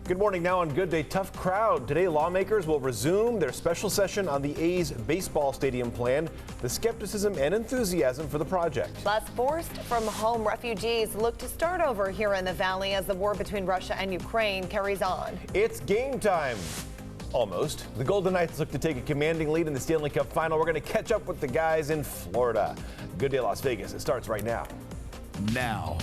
Good morning. Now on Good Day, tough crowd. Today, lawmakers will resume their special session on the A's baseball stadium plan, the skepticism and enthusiasm for the project. Plus, forced from home refugees look to start over here in the valley as the war between Russia and Ukraine carries on. It's game time. Almost. The Golden Knights look to take a commanding lead in the Stanley Cup final. We're going to catch up with the guys in Florida. Good Day Las Vegas. It starts right now. Now,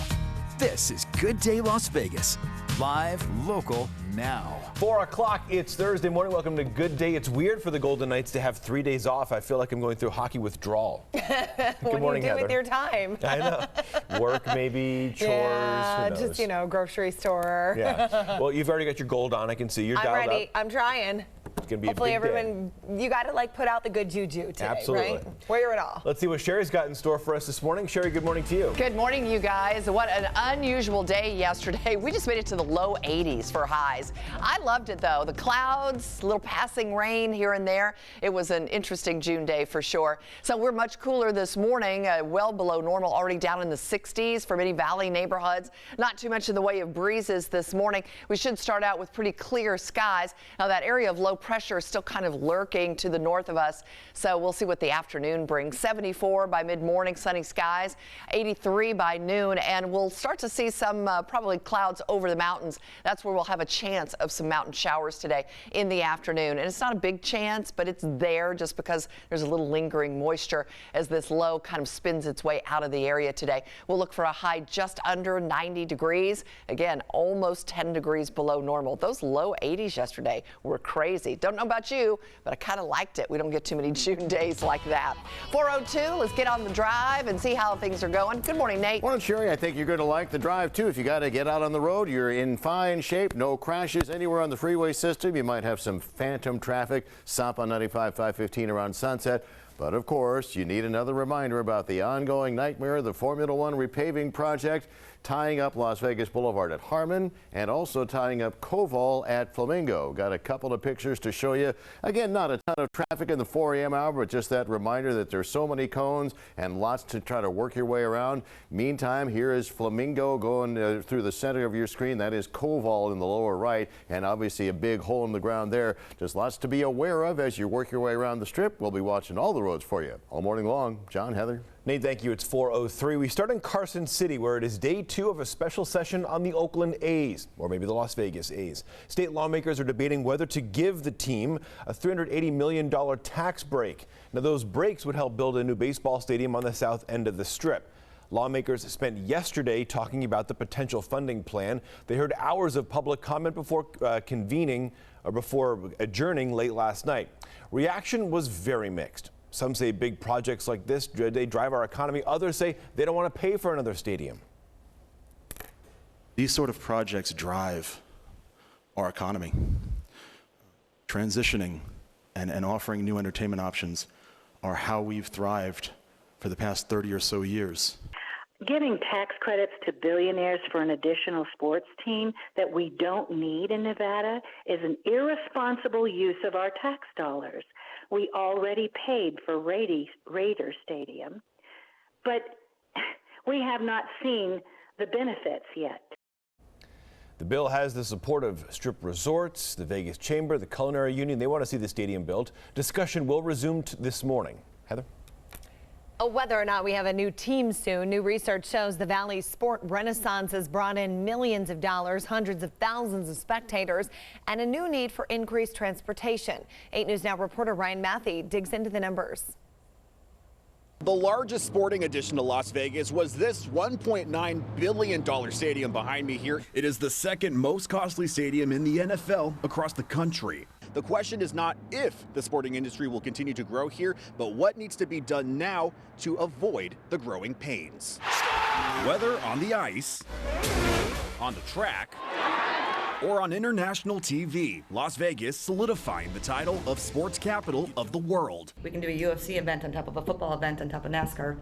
this is Good Day Las Vegas. Live, local, now. 4 o'clock, it's Thursday morning. Welcome to Good Day. It's weird for the Golden Knights to have 3 days off. I feel like I'm going through hockey withdrawal. Good morning, Heather. Heather. With your time. I know. Work, maybe, chores, yeah, who knows? just, grocery store. Yeah. Well, you've already got your gold on. I can see you're dialed I'm ready. up. I'm trying. It's going to be Hopefully a big everyone, you got to put out the good juju today, Absolutely. right? Wear it all. Let's see what Sherry's got in store for us this morning. Sherry, good morning to you. Good morning, you guys. What an unusual day yesterday. We just made it to the low 80s for highs. I loved it, though. The clouds, a little passing rain here and there. It was an interesting June day for sure. So we're much cooler this morning, well below normal, already down in the 60s for many valley neighborhoods. Not too much in the way of breezes this morning. We should start out with pretty clear skies. Now, that area of low pressure is still kind of lurking to the north of us, so we'll see what the afternoon brings. 74 by mid-morning, sunny skies, 83 by noon, and we'll start to see some probably clouds over the mountains. That's where we'll have a chance of some mountain showers today in the afternoon. And it's not a big chance, but it's there just because there's a little lingering moisture as this low kind of spins its way out of the area today. We'll look for a high just under 90 degrees. Again, almost 10 degrees below normal. Those low 80s yesterday were crazy. Don't know about you, but I kind of liked it. We don't get too many June days like that. 4:02, let's get on the drive and see how things are going. Good morning, Nate. Morning, Sherry. I think you're going to like the drive, too. If you got to get out on the road, you're in fine shape. No crashes anywhere on the freeway system. You might have some phantom traffic. Stop on 95, 515 around Sunset. But, of course, you need another reminder about the ongoing nightmare of the Formula One repaving project, tying up Las Vegas Boulevard at Harmon and also tying up Koval at Flamingo. Got a couple of pictures to show you. Again, not a ton of traffic in the 4 a.m. hour, but just that reminder that there's so many cones and lots to try to work your way around. Meantime, here is Flamingo going through the center of your screen. That is Koval in the lower right, and obviously a big hole in the ground there. Just lots to be aware of as you work your way around the Strip. We'll be watching all the roads for you all morning long. John, Heather. Nate, thank you. It's 4:03. We start in Carson City, where it is day 2 of a special session on the Oakland A's, or maybe the Las Vegas A's. State lawmakers are debating whether to give the team a $380 million tax break. Now, those breaks would help build a new baseball stadium on the south end of the Strip. Lawmakers spent yesterday talking about the potential funding plan. They heard hours of public comment before adjourning late last night. Reaction was very mixed. Some say big projects like this, they drive our economy. Others say they don't want to pay for another stadium. These sort of projects drive our economy. Transitioning and offering new entertainment options are how we've thrived for the past 30 or so years. Giving tax credits to billionaires for an additional sports team that we don't need in Nevada is an irresponsible use of our tax dollars. We already paid for Raider Stadium, but we have not seen the benefits yet. The bill has the support of Strip Resorts, the Vegas Chamber, the Culinary Union. They want to see the stadium built. Discussion will resume this morning. Heather? Whether or not we have a new team soon, new research shows the Valley's sport renaissance has brought in millions of dollars, hundreds of thousands of spectators, and a new need for increased transportation. 8 News Now reporter Ryan Matthey digs into the numbers. The largest sporting addition to Las Vegas was this $1.9 billion stadium behind me here. It is the second most costly stadium in the NFL across the country. The question is not if the sporting industry will continue to grow here, but what needs to be done now to avoid the growing pains. Whether on the ice, on the track, or on international TV, Las Vegas solidifying the title of sports capital of the world. We can do a UFC event on top of a football event on top of NASCAR.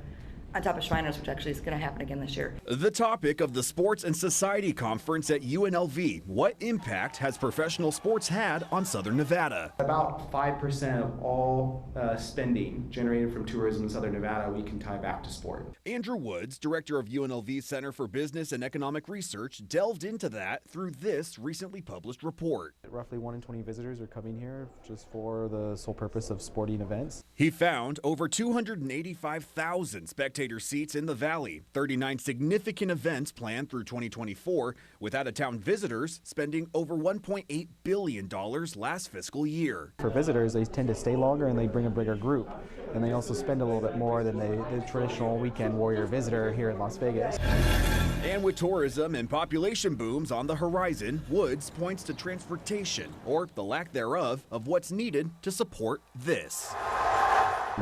on top of Shriners, which actually is going to happen again this year. The topic of the Sports and Society Conference at UNLV. What impact has professional sports had on Southern Nevada? About 5% of all spending generated from tourism in Southern Nevada we can tie back to sport. Andrew Woods, director of UNLV's Center for Business and Economic Research, delved into that through this recently published report. Roughly 1 in 20 visitors are coming here just for the sole purpose of sporting events. He found over 285,000 spectator seats in the Valley, 39 significant events planned through 2024, with out-of-town visitors spending over $1.8 billion last fiscal year. For visitors, they tend to stay longer and they bring a bigger group. And they also spend a little bit more than the traditional weekend warrior visitor here in Las Vegas. And with tourism and population booms on the horizon, Woods points to transportation, or the lack thereof, of what's needed to support this.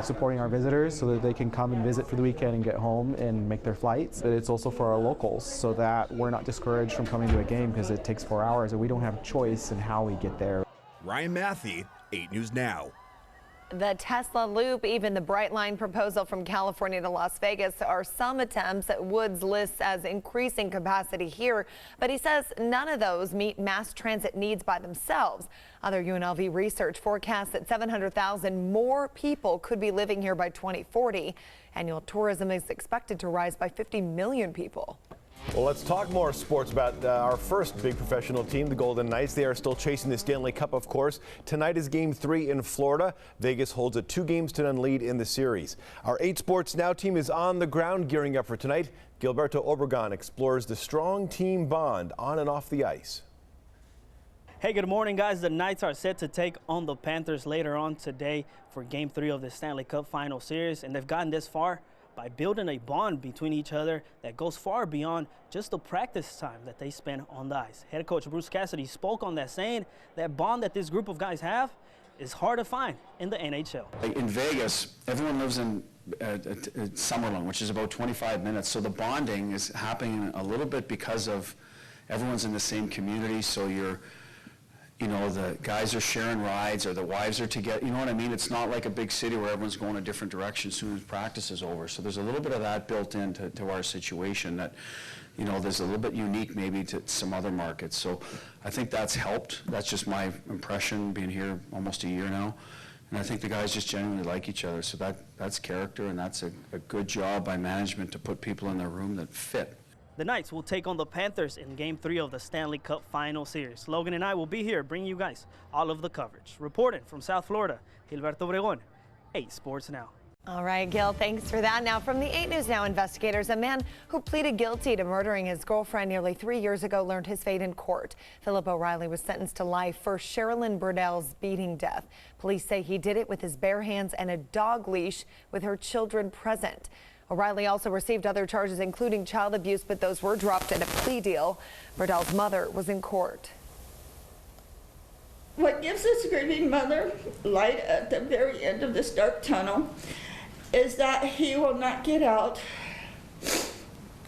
Supporting our visitors so that they can come and visit for the weekend and get home and make their flights. But it's also for our locals so that we're not discouraged from coming to a game because it takes 4 hours and we don't have a choice in how we get there. Ryan Matthey, 8 News Now. The Tesla Loop, even the Brightline proposal from California to Las Vegas are some attempts that Woods lists as increasing capacity here, but he says none of those meet mass transit needs by themselves. Other UNLV research forecasts that 700,000 more people could be living here by 2040. Annual tourism is expected to rise by 50 million people. Well, let's talk more sports about our first big professional team, the Golden Knights. They are still chasing the Stanley Cup, of course. Tonight is Game 3 in Florida. Vegas holds a 2-0 lead in the series. Our 8 Sports Now team is on the ground gearing up for tonight. Gilberto Obregon explores the strong team bond on and off the ice. Hey, good morning, guys. The Knights are set to take on the Panthers later on today for Game 3 of the Stanley Cup Final Series, and they've gotten this far by building a bond between each other that goes far beyond just the practice time that they spend on the ice. Head coach Bruce Cassidy spoke on that, saying that bond that this group of guys have is hard to find in the NHL. In Vegas, everyone lives in Summerlin, which is about 25 minutes, so the bonding is happening a little bit because of everyone's in the same community, so the guys are sharing rides or the wives are together. You know what I mean? It's not like a big city where everyone's going a different direction as soon as practice is over. So there's a little bit of that built into our situation that, there's a little bit unique maybe to some other markets. So I think that's helped. That's just my impression being here almost a year now. And I think the guys just genuinely like each other. So that's character, and that's a good job by management to put people in their room that fit. The Knights will take on the Panthers in Game 3 of the Stanley Cup Final Series. Logan and I will be here bringing you guys all of the coverage. Reporting from South Florida, Gilberto Obregon, 8 Sports Now. All right, Gil, thanks for that. Now, from the 8 News Now investigators, a man who pleaded guilty to murdering his girlfriend nearly 3 years ago learned his fate in court. Philip O'Reilly was sentenced to life for Sherilyn Burdell's beating death. Police say he did it with his bare hands and a dog leash with her children present. O'Reilly also received other charges, including child abuse, but those were dropped in a plea deal. Burdell's mother was in court. What gives this grieving mother light at the very end of this dark tunnel is that he will not get out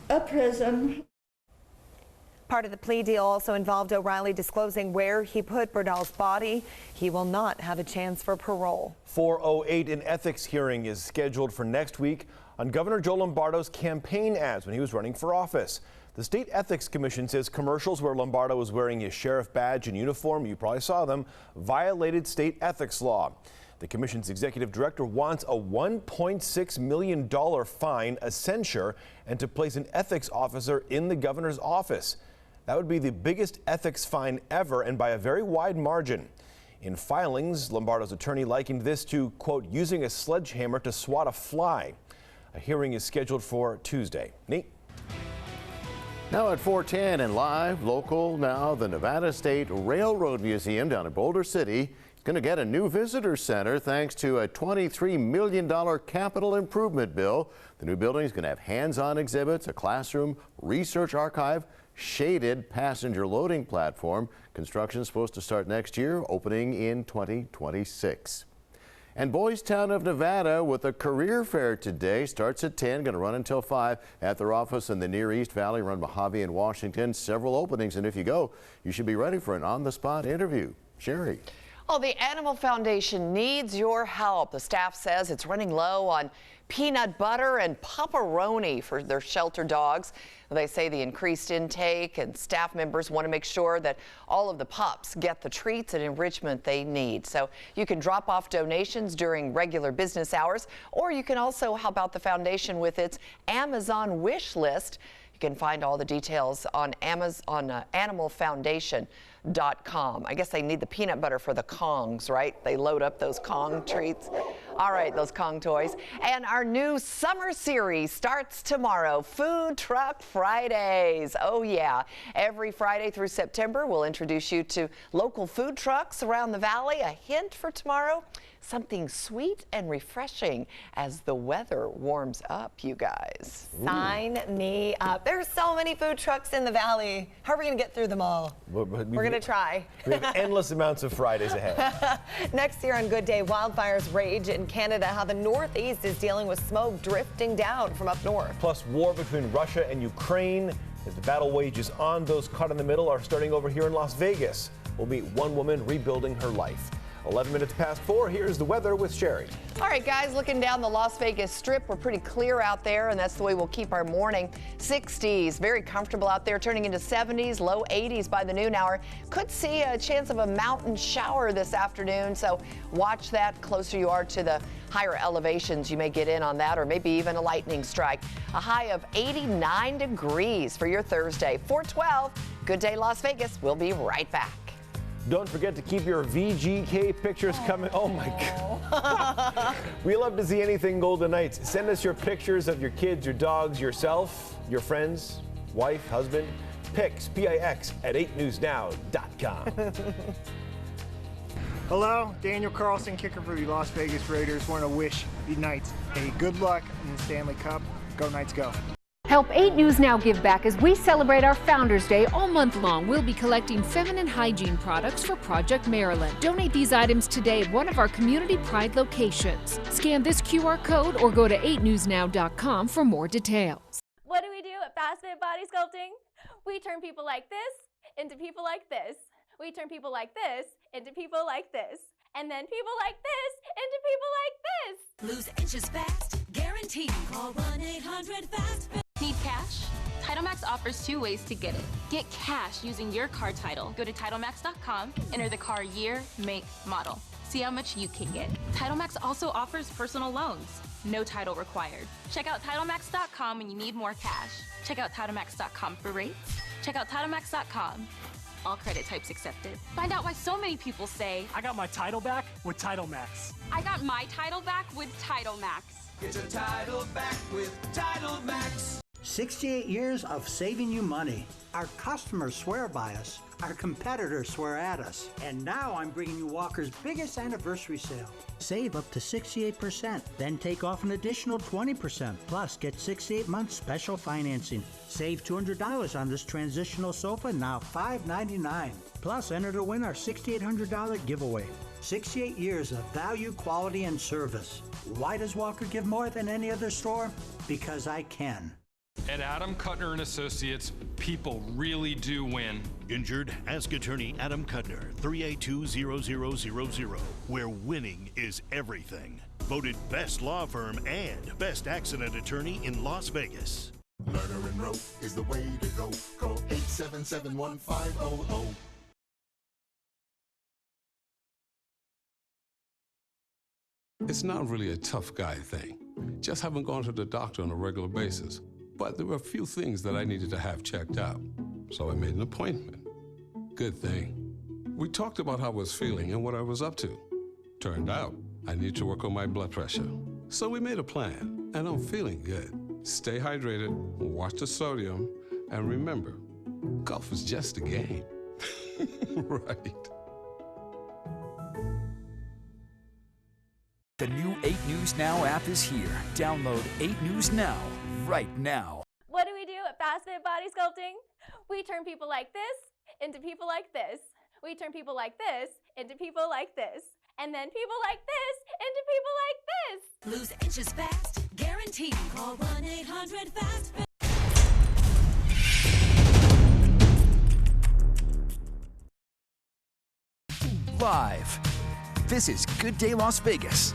of prison. Part of the plea deal also involved O'Reilly disclosing where he put Burdell's body. He will not have a chance for parole. 408, an ethics hearing is scheduled for next week on Governor Joe Lombardo's campaign ads when he was running for office. The State Ethics Commission says commercials where Lombardo was wearing his sheriff badge and uniform, you probably saw them, violated state ethics law. The commission's executive director wants a $1.6 million fine, a censure, and to place an ethics officer in the governor's office. That would be the biggest ethics fine ever, and by a very wide margin. In filings, Lombardo's attorney likened this to, quote, using a sledgehammer to swat a fly. A hearing is scheduled for Tuesday. Nate? Now at 4:10 and live, local now, the Nevada State Railroad Museum down in Boulder City is going to get a new visitor center thanks to a $23 million capital improvement bill. The new building is going to have hands-on exhibits, a classroom, research archive, shaded passenger loading platform. Construction is supposed to start next year, opening in 2026. And Boys Town of Nevada with a career fair today. Starts at 10, going to run until 5 at their office in the Near East Valley, run Mojave and Washington. Several openings, and if you go, you should be ready for an on-the-spot interview. Sherry. Oh, the Animal Foundation needs your help. The staff says it's running low on peanut butter and pepperoni for their shelter dogs. They say the increased intake and staff members want to make sure that all of the pups get the treats and enrichment they need. So you can drop off donations during regular business hours, or you can also help out the foundation with its Amazon wish list. You can find all the details on animalfoundation.com. I guess they need the peanut butter for the Kongs, right? They load up those Kong treats. All right, those Kong toys. And our new summer series starts tomorrow, Food Truck Fridays. Oh yeah, every Friday through September, we'll introduce you to local food trucks around the valley. A hint for tomorrow, something sweet and refreshing as the weather warms up, you guys. Sign me up. There's so many food trucks in the valley. How are we going to get through them all? We're going to try. We have endless amounts of Fridays ahead. Next year on Good Day, wildfires rage in Canada. How the Northeast is dealing with smoke drifting down from up north. Plus, war between Russia and Ukraine. As the battle wages on, those caught in the middle are starting over here in Las Vegas. We'll meet one woman rebuilding her life. 11 minutes past 4, here's the weather with Sherry. All right, guys, looking down the Las Vegas Strip, we're pretty clear out there, and that's the way we'll keep our morning. 60s, very comfortable out there, turning into 70s, low 80s by the noon hour. Could see a chance of a mountain shower this afternoon, so watch that. Closer you are to the higher elevations, you may get in on that, or maybe even a lightning strike. A high of 89 degrees for your Thursday. 412, Good Day Las Vegas. We'll be right back. Don't forget to keep your VGK pictures coming. Oh my God. We love to see anything Golden Knights. Send us your pictures of your kids, your dogs, yourself, your friends, wife, husband. Pics, P-I-X, at 8newsnow.com. Hello, Daniel Carlson, kicker for the Las Vegas Raiders. Want to wish the Knights a good luck in the Stanley Cup. Go Knights, go. Help 8 News Now give back as we celebrate our Founders Day all month long. We'll be collecting feminine hygiene products for Project Maryland. Donate these items today at one of our Community Pride locations. Scan this QR code or go to 8newsnow.com for more details. What do we do at Fast Fit Body Sculpting? We turn people like this into people like this. We turn people like this into people like this. And then people like this into people like this. Lose inches fast, guaranteed. Call 1-800-FAST. Need cash? TitleMax offers 2 ways to get it. Get cash using your car title. Go to TitleMax.com, enter the car year, make, model. See how much you can get. TitleMax also offers personal loans. No title required. Check out TitleMax.com when you need more cash. Check out TitleMax.com for rates. Check out TitleMax.com. All credit types accepted. Find out why so many people say, I got my title back with TitleMax. I got my title back with TitleMax. Get your title back with TitleMax. 68 years of saving you money. Our customers swear by us. Our competitors swear at us. And now I'm bringing you Walker's biggest anniversary sale. Save up to 68%, then take off an additional 20%. Plus, get 68 months special financing. Save $200 on this transitional sofa, now $599. Plus, enter to win our $6,800 giveaway. 68 years of value, quality, and service. Why does Walker give more than any other store? Because I can. At Adam Kuttner and Associates, people really do win. Injured? Ask attorney Adam Kuttner, 382-0000, where winning is everything. Voted best law firm and best accident attorney in Las Vegas. Lerner and Rowe is the way to go. Call 877-1500. It's not really a tough guy thing. Just haven't gone to the doctor on a regular basis. But there were a few things that I needed to have checked out. So I made an appointment. Good thing. We talked about how I was feeling and what I was up to. Turned out, I need to work on my blood pressure. So we made a plan, and I'm feeling good. Stay hydrated, watch the sodium, and remember, golf is just a game. Right. The new 8 News Now app is here. Download 8 News Now right now. What do we do at Fast Fit Body Sculpting? We turn people like this into people like this. We turn people like this into people like this. And then people like this into people like this. Lose inches fast, guaranteed. Call 1-800-FAST. Live This is Good Day Las Vegas.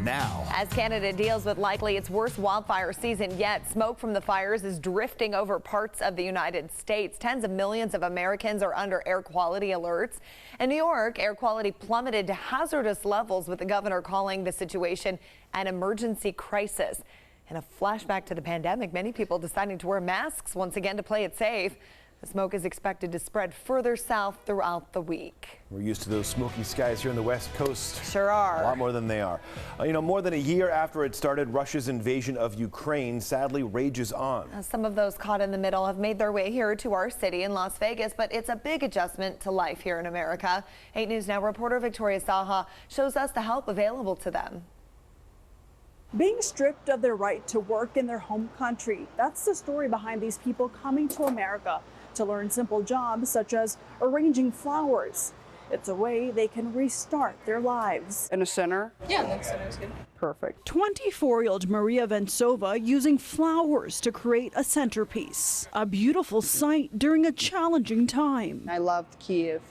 Now. As Canada deals with likely its worst wildfire season yet, smoke from the fires is drifting over parts of the United States. Tens of millions of Americans are under air quality alerts. In New York, air quality plummeted to hazardous levels, with the governor calling the situation an emergency crisis. In a flashback to the pandemic, many people deciding to wear masks once again to play it safe. The smoke is expected to spread further south throughout the week. We're used to those smoky skies here on the West Coast. Sure are. A lot more than they are. More than a year after it started, Russia's invasion of Ukraine sadly rages on. Some of those caught in the middle have made their way here to our city in Las Vegas, but it's a big adjustment to life here in America. 8 News Now reporter Victoria Saha shows us the help available to them. Being stripped of their right to work in their home country. That's the story behind these people coming to America to learn simple jobs such as arranging flowers. It's a way they can restart their lives. In a center? Yeah, the center is good. Perfect. 24-year-old Maria Ventsova using flowers to create a centerpiece. A beautiful sight during a challenging time. I loved Kiev.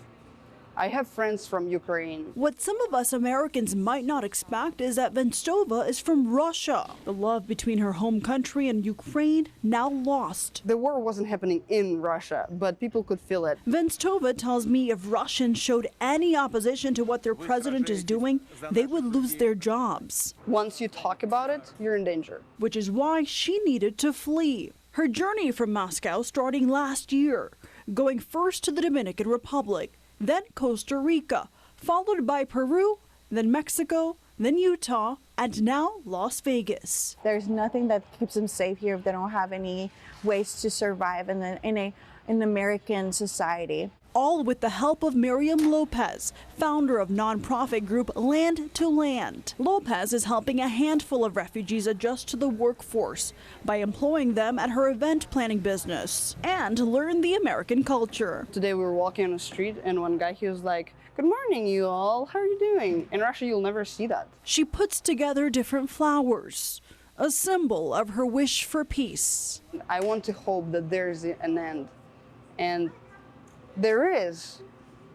I have friends from Ukraine. What some of us Americans might not expect is that Ventsova is from Russia. The love between her home country and Ukraine now lost. The war wasn't happening in Russia, but people could feel it. Ventsova tells me if Russians showed any opposition to what their president is doing, they would lose their jobs. Once you talk about it, you're in danger. Which is why she needed to flee. Her journey from Moscow starting last year, going first to the Dominican Republic, then Costa Rica, followed by Peru, then Mexico, then Utah, and now Las Vegas. There's nothing that keeps them safe here if they don't have any ways to survive in an American society. All with the help of Miriam Lopez, founder of nonprofit group Land to Land. Lopez is helping a handful of refugees adjust to the workforce by employing them at her event planning business and learn the American culture. Today we were walking on the street and one guy, he was like, "Good morning, you all. How are you doing?" In Russia, you'll never see that. She puts together different flowers, a symbol of her wish for peace. I want to hope that there's an end. And there is.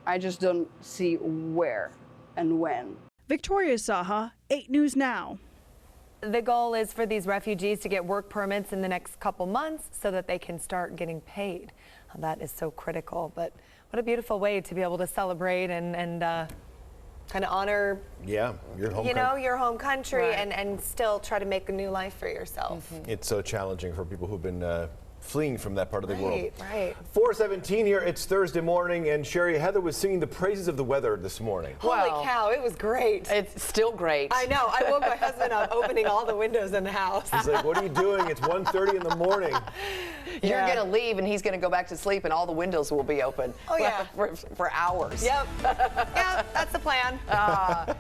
I just don't see where and when. Victoria Saha, 8 News Now. The goal is for these refugees to get work permits in the next couple months so that they can start getting paid. That is so critical, but what a beautiful way to be able to celebrate and kind of honor your home your home country Right. and still try to make a new life for yourself. It's so challenging for people who've been fleeing from that part of the world. Right. 4:17 here. It's Thursday morning, and Sherry, Heather was singing the praises of the weather this morning. Holy cow, it was great. It's still great. I know. I woke my husband up opening all the windows in the house. He's like, "What are you doing? It's 1:30 in the morning." You're going to leave and he's going to go back to sleep and all the windows will be open. Oh, yeah. for hours. Yep. Yep, that's the plan.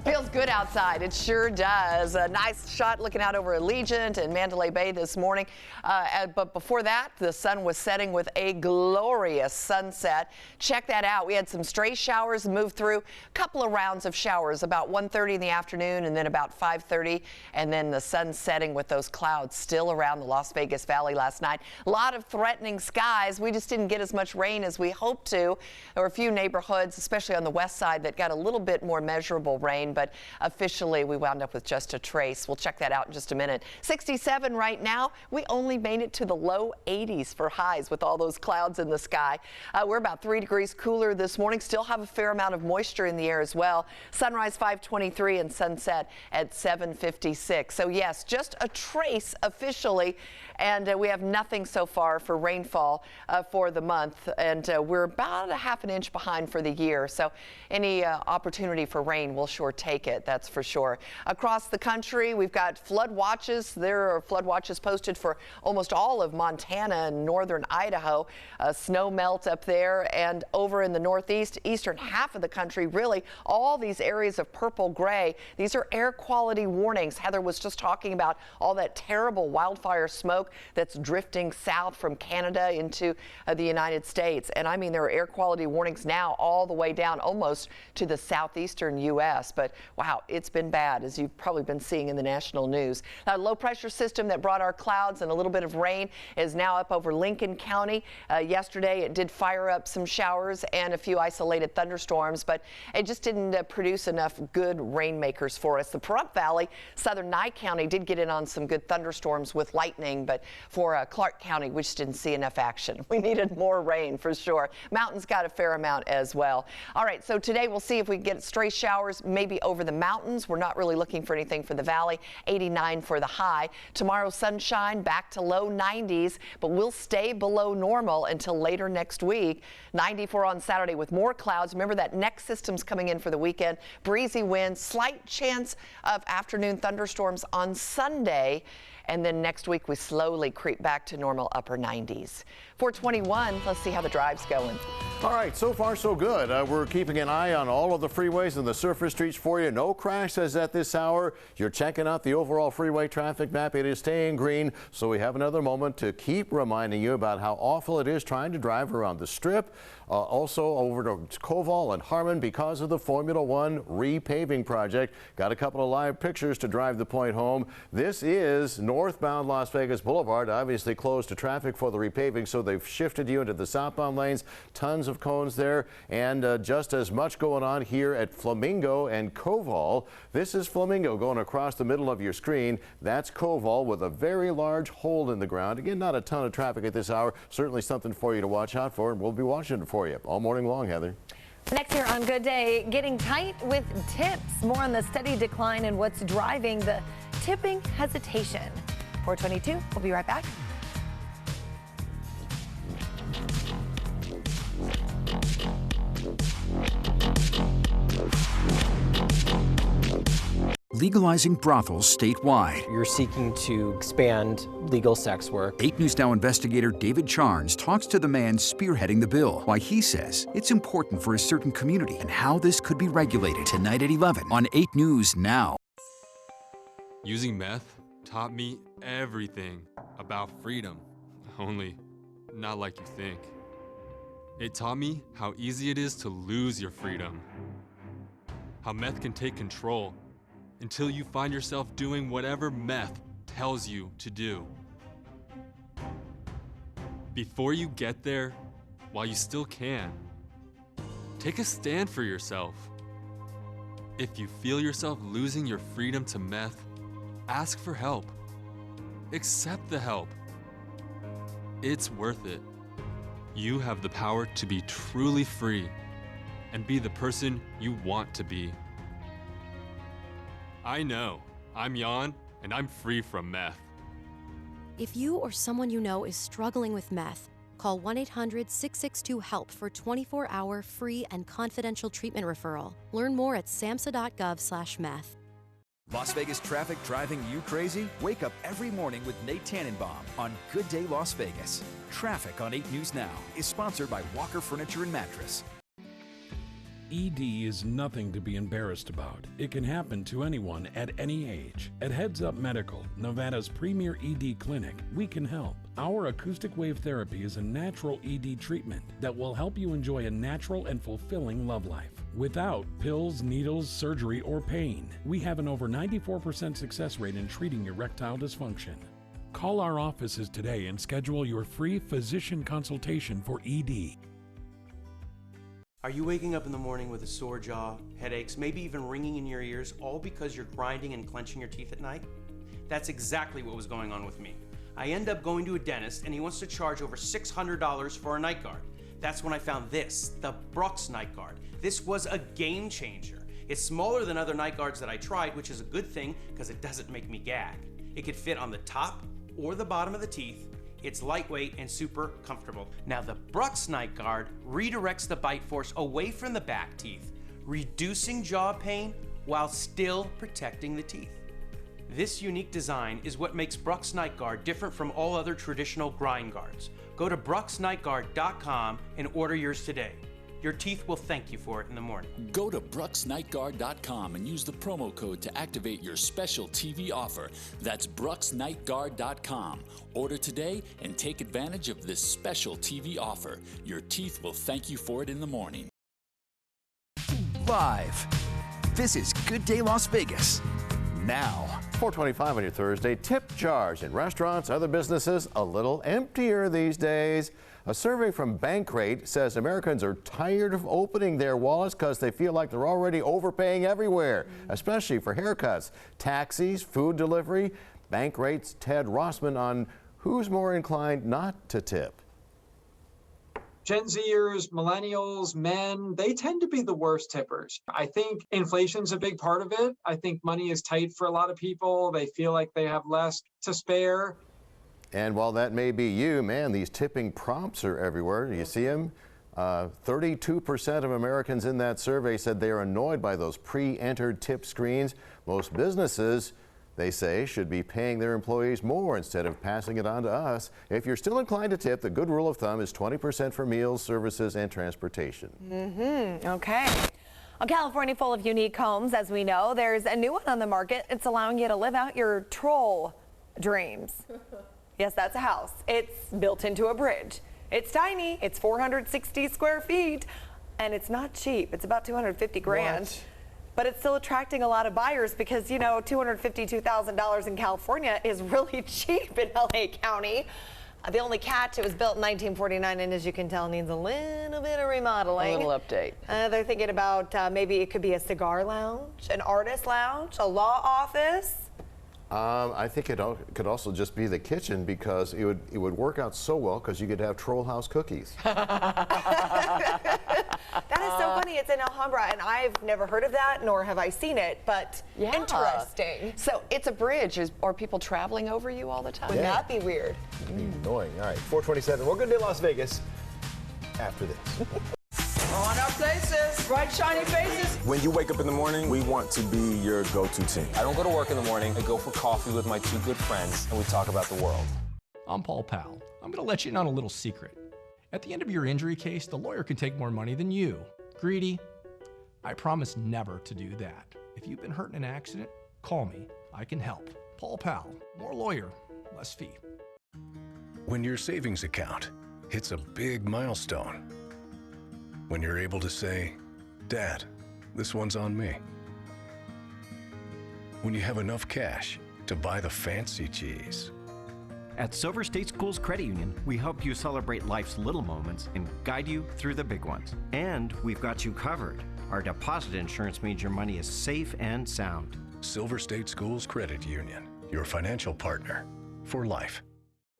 Feels good outside. It sure does. A nice shot looking out over Allegiant and Mandalay Bay this morning. But before that, the sun was setting with a glorious sunset. Check that out. We had some stray showers move through. A couple of rounds of showers about 1:30 in the afternoon and then about 5:30. And then the sun setting with those clouds still around the Las Vegas Valley last night. A lot of threatening skies. We just didn't get as much rain as we hoped to. There were a few neighborhoods, especially on the west side, that got a little bit more measurable rain, but officially we wound up with just a trace. We'll check that out in just a minute. 67 right now. We only made it to the low 80s for highs with all those clouds in the sky. We're about 3 degrees cooler this morning. Still have a fair amount of moisture in the air as well. Sunrise 5:23 and sunset at 7:56. So yes, just a trace officially, and we have nothing so far for rainfall for the month, and we're about a half an inch behind for the year. So any opportunity for rain, we'll sure take it, that's for sure. Across the country, we've got flood watches. There are flood watches posted for almost all of Montana and northern Idaho. Snow melt up there, and over in the northeast, eastern half of the country, really all these areas of purple gray. These are air quality warnings. Heather was just talking about all that terrible wildfire smoke that's drifting south from Canada into the United States. And I mean, there are air quality warnings now all the way down almost to the southeastern U.S. But wow, it's been bad, as you've probably been seeing in the national news. Now, a low pressure system that brought our clouds and a little bit of rain is now up over Lincoln County. Yesterday, it did fire up some showers and a few isolated thunderstorms, but it just didn't produce enough good rainmakers for us. The Pahrump Valley, southern Nye County did get in on some good thunderstorms with lightning, but for Clark County, we just didn't see enough action. We needed more rain for sure. Mountains got a fair amount as well. All right, so today we'll see if we get stray showers maybe over the mountains. We're not really looking for anything for the valley. 89 for the high. Tomorrow, sunshine, back to low 90s, but we'll stay below normal until later next week. 94 on Saturday with more clouds. Remember that next system's coming in for the weekend. Breezy winds, slight chance of afternoon thunderstorms on Sunday. And then next week, we slowly creep back to normal upper 90s. 421, let's see how the drive's going. All right, so far so good. We're keeping an eye on all of the freeways and the surface streets for you. No crashes at this hour. You're checking out the overall freeway traffic map. It is staying green, so we have another moment to keep reminding you about how awful it is trying to drive around the Strip. Also over to Koval and Harmon because of the Formula One repaving project. Got a couple of live pictures to drive the point home. This is northbound Las Vegas Boulevard, obviously closed to traffic for the repaving, so they've shifted you into the southbound lanes. Tons of cones there, and just as much going on here at Flamingo and Koval. This is Flamingo going across the middle of your screen. That's Koval with a very large hole in the ground. Again, not a ton of traffic at this hour. Certainly something for you to watch out for, and we'll be watching it for you all morning long, Heather. Next here on Good Day, getting tight with tips. More on the steady decline and what's driving the tipping hesitation. 422, we'll be right back. Legalizing brothels statewide. You're seeking to expand legal sex work. 8 News Now investigator David Charnes talks to the man spearheading the bill, why he says it's important for a certain community and how this could be regulated. Tonight at 11 on 8 News Now. Using meth taught me everything about freedom, only not like you think. It taught me how easy it is to lose your freedom, how meth can take control until you find yourself doing whatever meth tells you to do. Before you get there, while you still can, take a stand for yourself. If you feel yourself losing your freedom to meth, ask for help. Accept the help. It's worth it. You have the power to be truly free and be the person you want to be. I know. I'm Jan, and I'm free from meth. If you or someone you know is struggling with meth, call 1-800-662-HELP for 24-hour free and confidential treatment referral. Learn more at samhsa.gov/meth. Las Vegas traffic driving you crazy? Wake up every morning with Nate Tannenbaum on Good Day Las Vegas. Traffic on 8 News Now is sponsored by Walker Furniture and Mattress. ED is nothing to be embarrassed about. It can happen to anyone at any age. At Heads Up Medical, Nevada's premier ED clinic, we can help. Our acoustic wave therapy is a natural ED treatment that will help you enjoy a natural and fulfilling love life. Without pills, needles, surgery, or pain, we have an over 94% success rate in treating erectile dysfunction. Call our offices today and schedule your free physician consultation for ED. Are you waking up in the morning with a sore jaw, headaches, maybe even ringing in your ears, all because you're grinding and clenching your teeth at night? That's exactly what was going on with me. I end up going to a dentist and he wants to charge over $600 for a night guard. That's when I found this, the Brux night guard. This was a game changer. It's smaller than other night guards that I tried, which is a good thing because it doesn't make me gag. It could fit on the top or the bottom of the teeth. It's lightweight and super comfortable. Now the Brux Night Guard redirects the bite force away from the back teeth, reducing jaw pain while still protecting the teeth. This unique design is what makes Brux Night Guard different from all other traditional grind guards. Go to BruxNightGuard.com and order yours today. Your teeth will thank you for it in the morning. Go to BruxNightGuard.com and use the promo code to activate your special TV offer. That's BruxNightGuard.com. Order today and take advantage of this special TV offer. Your teeth will thank you for it in the morning. Live. This is Good Day Las Vegas. Now. 4:25 on your Thursday. Tip jars in restaurants, other businesses, a little emptier these days. A survey from Bankrate says Americans are tired of opening their wallets because they feel like they're already overpaying everywhere, especially for haircuts, taxis, food delivery. Bankrate's Ted Rossman on who's more inclined not to tip. Gen Zers, millennials, men, they tend to be the worst tippers. I think inflation's a big part of it. I think money is tight for a lot of people. They feel like they have less to spare. And while that may be you, man, these tipping prompts are everywhere. Do you see them? 32% of Americans in that survey said they are annoyed by those pre-entered tip screens. Most businesses, they say, should be paying their employees more instead of passing it on to us. If you're still inclined to tip, the good rule of thumb is 20% for meals, services, and transportation. Okay. A California full of unique homes, as we know. There's a new one on the market. It's allowing you to live out your troll dreams. Yes, that's a house. It's built into a bridge. It's tiny. It's 460 square feet, and it's not cheap. It's about 250 grand. What? But it's still attracting a lot of buyers because, you know, $252,000 in California is really cheap in LA County. The only catch, it was built in 1949, and as you can tell, needs a little bit of remodeling. A little update. They're thinking about maybe it could be a cigar lounge, an artist lounge, a law office. I think it could also just be the kitchen because it would work out so well because you could have Troll House cookies. That is so funny. It's in Alhambra, and I've never heard of that, nor have I seen it, but interesting. So it's a bridge. Are people traveling over you all the time? Would that be weird? It'd be annoying. All right, 4:27. Well, Good Day Las Vegas after this. On our places, bright shiny faces. When you wake up in the morning, we want to be your go-to team. I don't go to work in the morning. I go for coffee with my two good friends, and we talk about the world. I'm Paul Powell. I'm going to let you in on a little secret. At the end of your injury case, the lawyer can take more money than you. Greedy? I promise never to do that. If you've been hurt in an accident, call me. I can help. Paul Powell. More lawyer, less fee. When your savings account hits a big milestone, when you're able to say, Dad, this one's on me. When you have enough cash to buy the fancy cheese. At Silver State Schools Credit Union, we help you celebrate life's little moments and guide you through the big ones. And we've got you covered. Our deposit insurance means your money is safe and sound. Silver State Schools Credit Union, your financial partner for life.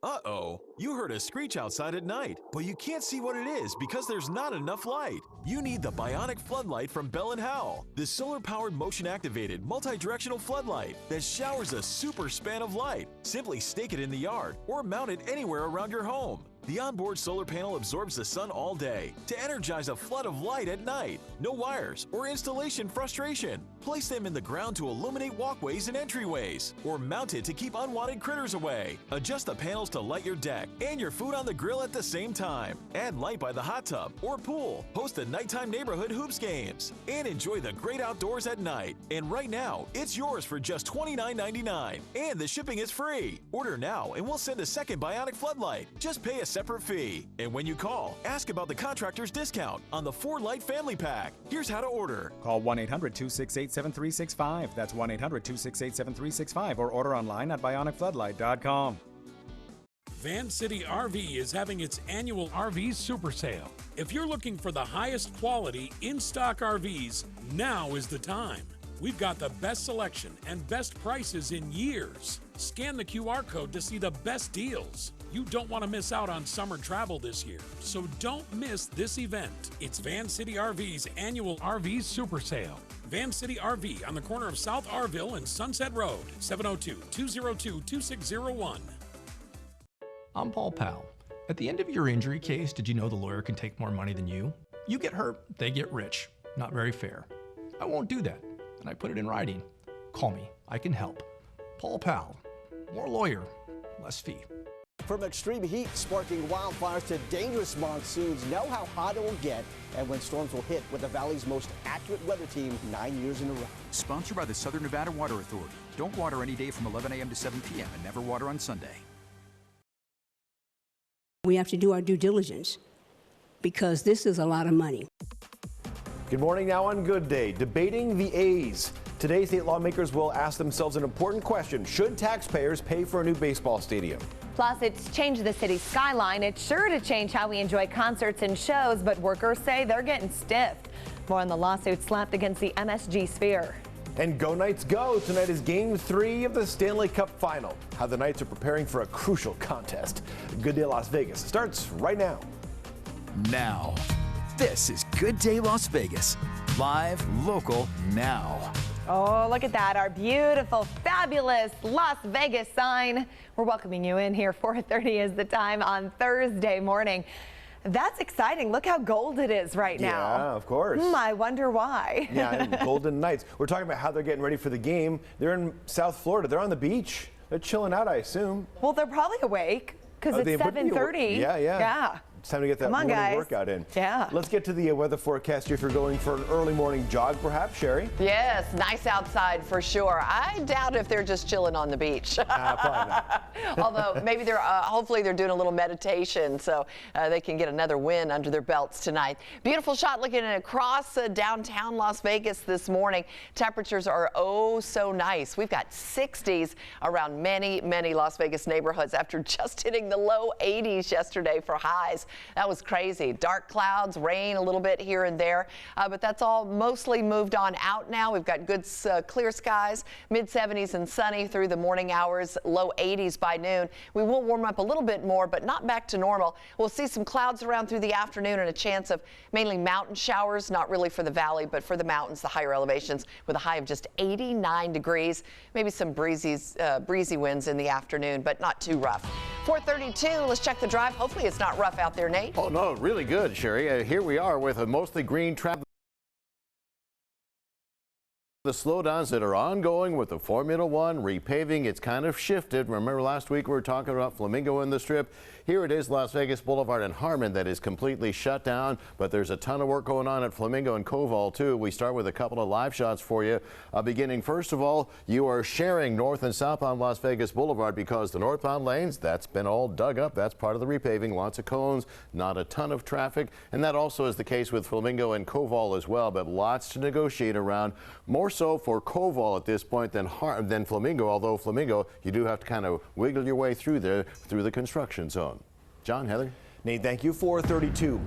Uh-oh, you heard a screech outside at night, but you can't see what it is because there's not enough light. You need the Bionic Floodlight from Bell & Howell, the solar-powered motion-activated multi-directional floodlight that showers a super span of light. Simply stake it in the yard or mount it anywhere around your home. The onboard solar panel absorbs the sun all day to energize a flood of light at night. No wires or installation frustration. Place them in the ground to illuminate walkways and entryways, or mount it to keep unwanted critters away. Adjust the panels to light your deck and your food on the grill at the same time. Add light by the hot tub or pool. Host the nighttime neighborhood hoops games and enjoy the great outdoors at night. And right now, it's yours for just $29.99, and the shipping is free. Order now and we'll send a second Bionic Floodlight. Just pay a separate fee. And when you call, ask about the contractor's discount on the 4-Light Family Pack. Here's how to order. Call 1-800-268-7365. That's 1-800-268-7365, or order online at bionicfloodlight.com. Van City RV is having its annual RV super sale. If you're looking for the highest quality in-stock RVs, now is the time. We've got the best selection and best prices in years. Scan the QR code to see the best deals. You don't want to miss out on summer travel this year, so don't miss this event. It's Van City RV's annual RV Super Sale. Van City RV on the corner of South Arville and Sunset Road, 702-202-2601. I'm Paul Powell. At the end of your injury case, did you know the lawyer can take more money than you? You get hurt, they get rich. Not very fair. I won't do that, and I put it in writing. Call me. I can help. Paul Powell. More lawyer, less fee. From extreme heat sparking wildfires to dangerous monsoons, know how hot it will get and when storms will hit with the Valley's most accurate weather team 9 years in a row. Sponsored by the Southern Nevada Water Authority. Don't water any day from 11 a.m. to 7 p.m. and never water on Sunday. We have to do our due diligence because this is a lot of money. Good morning. Now on Good Day, debating the A's. Today, state lawmakers will ask themselves an important question. Should taxpayers pay for a new baseball stadium? Plus, it's changed the city's skyline. It's sure to change how we enjoy concerts and shows, but workers say they're getting stiffed. More on the lawsuit slapped against the MSG Sphere. And go Knights go! Tonight is Game 3 of the Stanley Cup Final. How the Knights are preparing for a crucial contest. Good Day Las Vegas starts right now. Now, this is Good Day Las Vegas. Live, local, now. Oh, look at that. Our beautiful, fabulous Las Vegas sign. We're welcoming you in here. 4:30 is the time on Thursday morning. That's exciting. Look how gold it is right now. Yeah, of course. I wonder why. Yeah, Golden Knights. We're talking about how they're getting ready for the game. They're in South Florida. They're on the beach. They're chilling out, I assume. Well, they're probably awake because it's 7:30. Yeah. It's time to get that morning workout in. Yeah. Let's get to the weather forecast here if you're going for an early morning jog, perhaps, Sherry. Yes, nice outside for sure. I doubt if they're just chilling on the beach. Probably not. Although maybe they're, hopefully they're doing a little meditation so they can get another win under their belts tonight. Beautiful shot looking across downtown Las Vegas this morning. Temperatures are oh so nice. We've got 60s around many Las Vegas neighborhoods after just hitting the low 80s yesterday for highs. That was crazy. Dark clouds, rain a little bit here and there, but that's all mostly moved on out now. We've got good clear skies, mid 70s and sunny through the morning hours, low 80s by noon. We will warm up a little bit more, but not back to normal. We'll see some clouds around through the afternoon and a chance of mainly mountain showers, not really for the valley, but for the mountains, the higher elevations, with a high of just 89 degrees. Maybe some breezy winds in the afternoon, but not too rough. 4:32, let's check the drive. Hopefully it's not rough out there, Nate. Oh, no, really good, Sherry. Here we are with a mostly green traffic. The slowdowns that are ongoing with the Formula One repaving, it's kind of shifted. Remember last week we were talking about Flamingo in the Strip. Here it is, Las Vegas Boulevard and Harmon that is completely shut down, but there's a ton of work going on at Flamingo and Koval too. We start with a couple of live shots for you. Beginning first of all, you are sharing north and southbound Las Vegas Boulevard because the northbound lanes, that's been all dug up. That's part of the repaving. Lots of cones, not a ton of traffic, and that also is the case with Flamingo and Koval as well, but lots to negotiate around. More so for Koval at this point than Flamingo, although Flamingo, you do have to kind of wiggle your way through there through the construction zone. John, Heather. Nate, thank you. 4:32.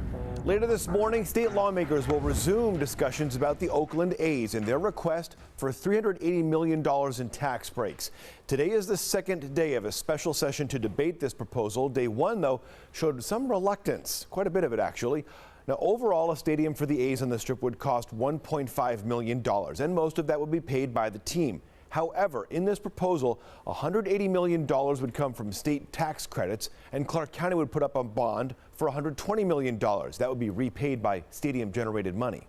Later this morning, state lawmakers will resume discussions about the Oakland A's and their request for $380 million in tax breaks. Today is the second day of a special session to debate this proposal. Day one, though, showed some reluctance, quite a bit of it actually. Now, overall, a stadium for the A's on the Strip would cost $1.5 million, and most of that would be paid by the team. However, in this proposal, $180 million would come from state tax credits, and Clark County would put up a bond for $120 million. That would be repaid by stadium-generated money.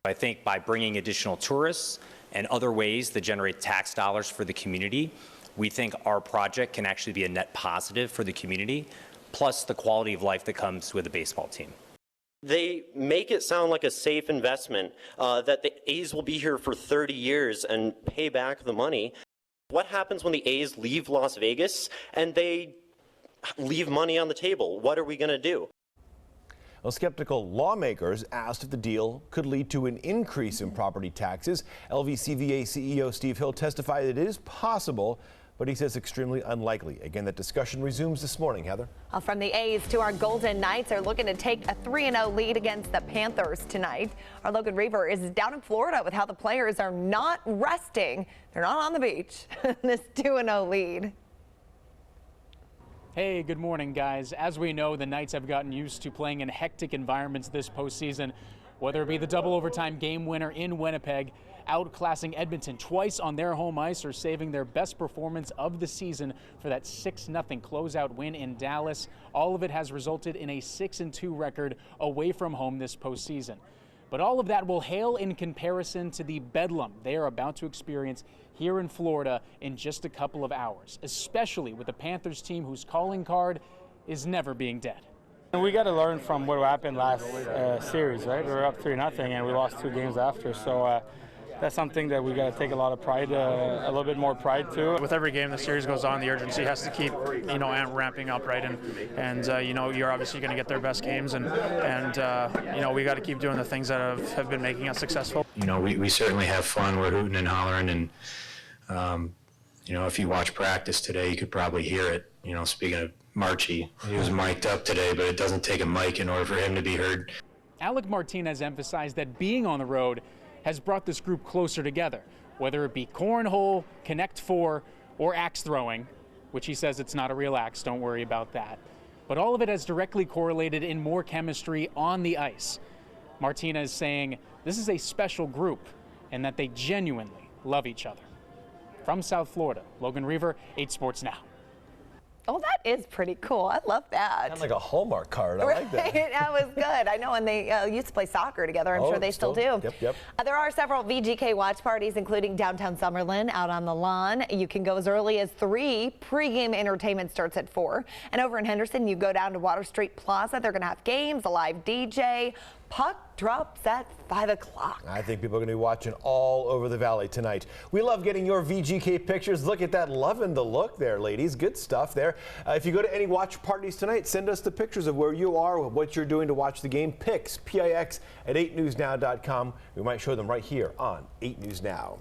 I think by bringing additional tourists and other ways that generate tax dollars for the community, we think our project can actually be a net positive for the community, plus the quality of life that comes with a baseball team. They make it sound like a safe investment, that the A's will be here for 30 years and pay back the money. What happens when the A's leave Las Vegas and they leave money on the table? What are we going to do? Well, skeptical lawmakers asked if the deal could lead to an increase in property taxes. LVCVA CEO Steve Hill testified that it is possible, but he says extremely unlikely. Again, that discussion resumes this morning. Heather? From the A's to our Golden Knights, they're looking to take a 3-0 lead against the Panthers tonight. Our Logan Reaver is down in Florida with how the players are not resting. They're not on the beach. This 2-0 lead. Hey, good morning, guys. As we know, the Knights have gotten used to playing in hectic environments this postseason, whether it be the double overtime game winner in Winnipeg, outclassing Edmonton twice on their home ice, or saving their best performance of the season for that 6-0 closeout win in Dallas. All of it has resulted in a 6-2 record away from home this postseason. But all of that will pale in comparison to the bedlam they are about to experience here in Florida in just a couple of hours, especially with the Panthers team whose calling card is never being dead. And we got to learn from what happened last series, right? We were up 3-0 and we lost 2 games after. So that's something that we got to take a lot of pride, a little bit more pride to. With every game the series goes on, the urgency has to keep, ramping up, right? And you're obviously going to get their best games, and we got to keep doing the things that have been making us successful. We certainly have fun. We're hooting and hollering, and if you watch practice today, you could probably hear it. Speaking of Marchie, he was mic'd up today, but it doesn't take a mic in order for him to be heard. Alec Martinez emphasized that being on the road has brought this group closer together, whether it be cornhole, Connect Four, or axe throwing, which he says it's not a real axe, don't worry about that. But all of it has directly correlated in more chemistry on the ice. Martinez saying this is a special group and that they genuinely love each other. From South Florida, Logan Reaver, 8 Sports Now. Oh, that is pretty cool. I love that. Kind of like a Hallmark card. I like that. That was good. I know, and they used to play soccer together. I'm sure they still do. Yep. There are several VGK watch parties, including downtown Summerlin out on the lawn. You can go as early as 3. Pre-game entertainment starts at 4. And over in Henderson, you go down to Water Street Plaza. They're going to have games, a live DJ. Puck drops at 5 o'clock. I think people are going to be watching all over the valley tonight. We love getting your VGK pictures. Look at that. Loving the look there, ladies. Good stuff there. If you go to any watch parties tonight, send us the pictures of where you are, what you're doing to watch the game. Pics, P-I-X, at 8newsnow.com. We might show them right here on 8 News Now.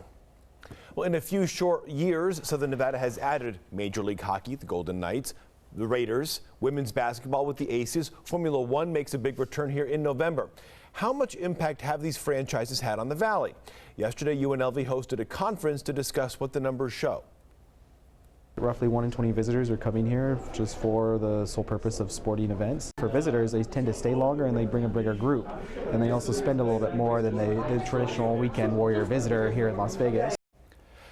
Well, in a few short years, Southern Nevada has added Major League Hockey, the Golden Knights, the Raiders, women's basketball with the Aces. Formula One makes a big return here in November. How much impact have these franchises had on the Valley? Yesterday, UNLV hosted a conference to discuss what the numbers show. Roughly 1 in 20 visitors are coming here just for the sole purpose of sporting events. For visitors, they tend to stay longer and they bring a bigger group. And they also spend a little bit more than the traditional weekend warrior visitor here in Las Vegas.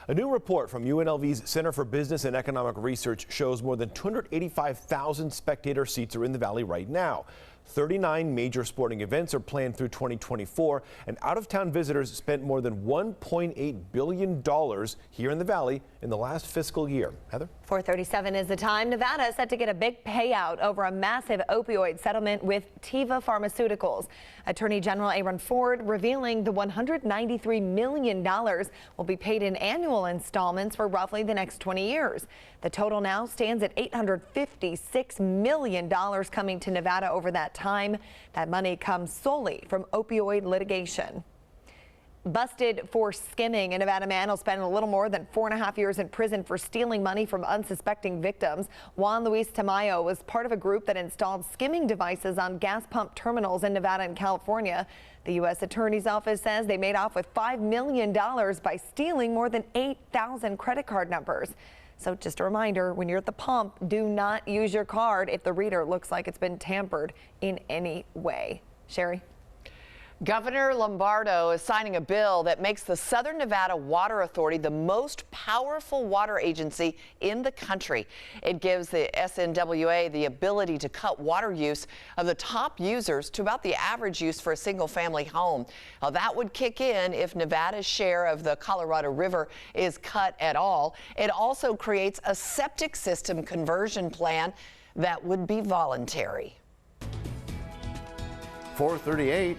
A new report from UNLV's Center for Business and Economic Research shows more than 285,000 spectator seats are in the Valley right now. 39 major sporting events are planned through 2024, and out-of-town visitors spent more than $1.8 billion here in the Valley in the last fiscal year. Heather? 4:37 is the time. Nevada is set to get a big payout over a massive opioid settlement with Teva Pharmaceuticals. Attorney General Aaron Ford revealing the $193 million will be paid in annual installments for roughly the next 20 years. The total now stands at $856 million coming to Nevada over that time. That money comes solely from opioid litigation. Busted for skimming, a Nevada man will spend a little more than 4.5 years in prison for stealing money from unsuspecting victims. Juan Luis Tamayo was part of a group that installed skimming devices on gas pump terminals in Nevada and California. The U.S. Attorney's Office says they made off with $5 million by stealing more than 8,000 credit card numbers. So just a reminder, when you're at the pump, do not use your card if the reader looks like it's been tampered in any way. Sherry? Governor Lombardo is signing a bill that makes the Southern Nevada Water Authority the most powerful water agency in the country. It gives the SNWA the ability to cut water use of the top users to about the average use for a single-family home. Now, that would kick in if Nevada's share of the Colorado River is cut at all. It also creates a septic system conversion plan that would be voluntary. 4:38.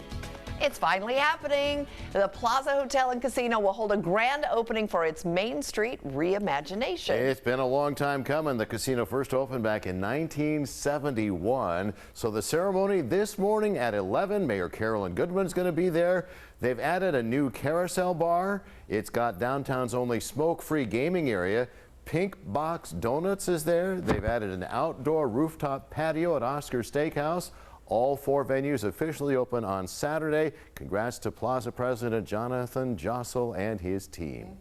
It's finally happening. The Plaza Hotel and Casino will hold a grand opening for its Main Street reimagination. It's been a long time coming. The casino first opened back in 1971. So the ceremony this morning at 11, Mayor Carolyn Goodman's going to be there. They've added a new carousel bar. It's got downtown's only smoke-free gaming area. Pink Box Donuts is there. They've added an outdoor rooftop patio at Oscar Steakhouse. All 4 venues officially open on Saturday. Congrats to Plaza President Jonathan Jossel and his team.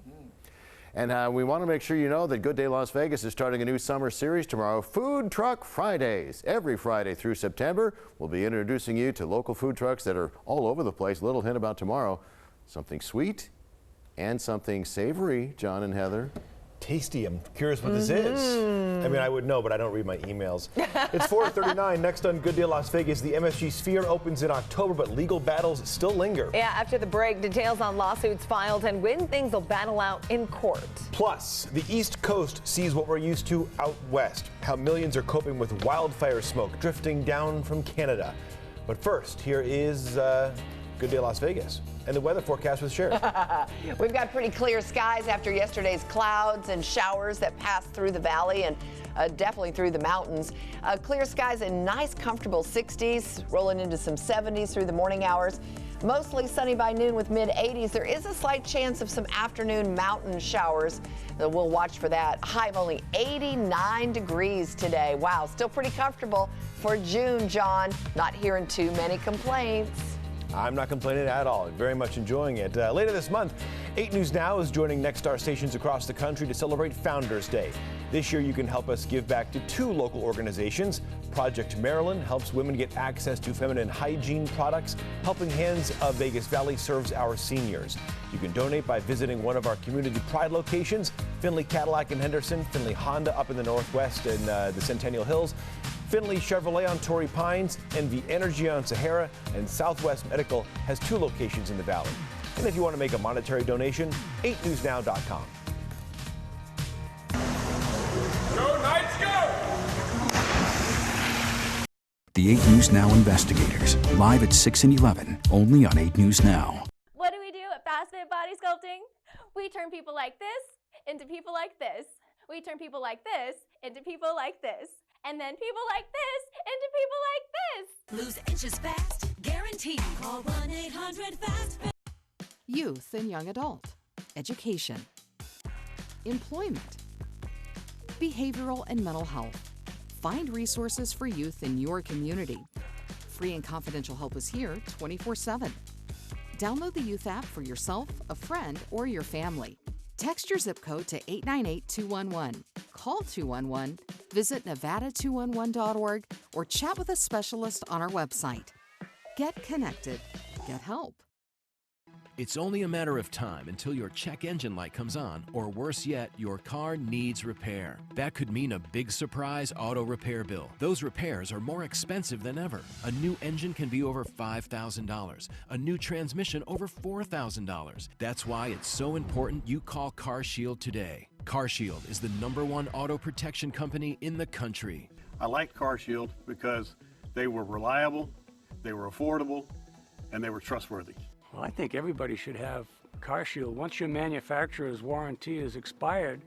And we want to make sure you know that Good Day Las Vegas is starting a new summer series tomorrow, Food Truck Fridays. Every Friday through September, we'll be introducing you to local food trucks that are all over the place. Little hint about tomorrow, something sweet and something savory, John and Heather. Tasty. I'm curious what this is. I mean, I would know, but I don't read my emails. It's 4:39. Next on Good Day Las Vegas, the MSG Sphere opens in October, but legal battles still linger. Yeah, after the break, details on lawsuits filed and when things will battle out in court. Plus, the East Coast sees what we're used to out west, how millions are coping with wildfire smoke drifting down from Canada. But first, here is Good Day Las Vegas and the weather forecast with Sherry. We've got pretty clear skies after yesterday's clouds and showers that passed through the valley and definitely through the mountains. Clear skies and nice, comfortable 60s, rolling into some 70s through the morning hours. Mostly sunny by noon with mid-80s. There is a slight chance of some afternoon mountain showers. We'll watch for that. High of only 89 degrees today. Wow, still pretty comfortable for June, John. Not hearing too many complaints. I'm not complaining at all. Very much enjoying it. Later this month, 8 News Now is joining Nexstar stations across the country to celebrate Founders Day. This year, you can help us give back to 2 local organizations. Project Maryland helps women get access to feminine hygiene products. Helping Hands of Vegas Valley serves our seniors. You can donate by visiting one of our Community Pride locations, Finley Cadillac in Henderson, Finley Honda up in the Northwest in the Centennial Hills, Finley Chevrolet on Torrey Pines, NV Energy on Sahara, and Southwest Medical has 2 locations in the valley. And if you want to make a monetary donation, 8newsnow.com. Go Knights, go! The 8 News Now investigators, live at 6 and 11, only on 8 News Now. What do we do at Fast Fit Body Sculpting? We turn people like this into people like this. We turn people like this into people like this. And then people like this into people like this. Lose inches fast, guaranteed. Call 1-800-FAST. Youth and young adult, education, employment, behavioral and mental health. Find resources for youth in your community. Free and confidential help is here 24/7. Download the Youth app for yourself, a friend, or your family. Text your zip code to 898-211. Call 211, visit nevada211.org, or chat with a specialist on our website. Get connected. Get help. It's only a matter of time until your check engine light comes on, or worse yet, your car needs repair. That could mean a big surprise auto repair bill. Those repairs are more expensive than ever. A new engine can be over $5,000. A new transmission over $4,000. That's why it's so important you call CarShield today. CarShield is the #1 auto protection company in the country. I like CarShield because they were reliable, they were affordable, and they were trustworthy. Well, I think everybody should have CarShield. Once your manufacturer's warranty is expired,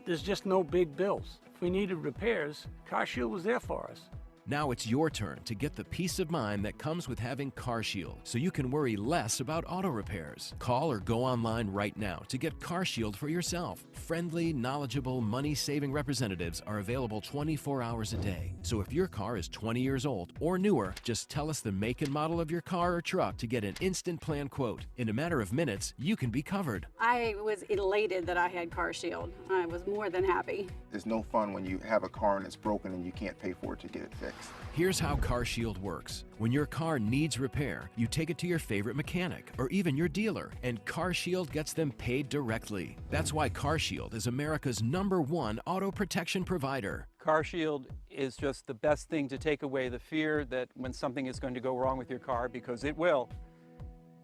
there's just no big bills. If we needed repairs, CarShield was there for us. Now it's your turn to get the peace of mind that comes with having CarShield, so you can worry less about auto repairs. Call or go online right now to get CarShield for yourself. Friendly, knowledgeable, money-saving representatives are available 24 hours a day. So if your car is 20 years old or newer, just tell us the make and model of your car or truck to get an instant plan quote. In a matter of minutes, you can be covered. I was elated that I had CarShield. I was more than happy. It's no fun when you have a car and it's broken and you can't pay for it to get it fixed. Here's how CarShield works. When your car needs repair, you take it to your favorite mechanic or even your dealer, and CarShield gets them paid directly. That's why CarShield is America's #1 auto protection provider. CarShield is just the best thing to take away the fear that when something is going to go wrong with your car, because it will,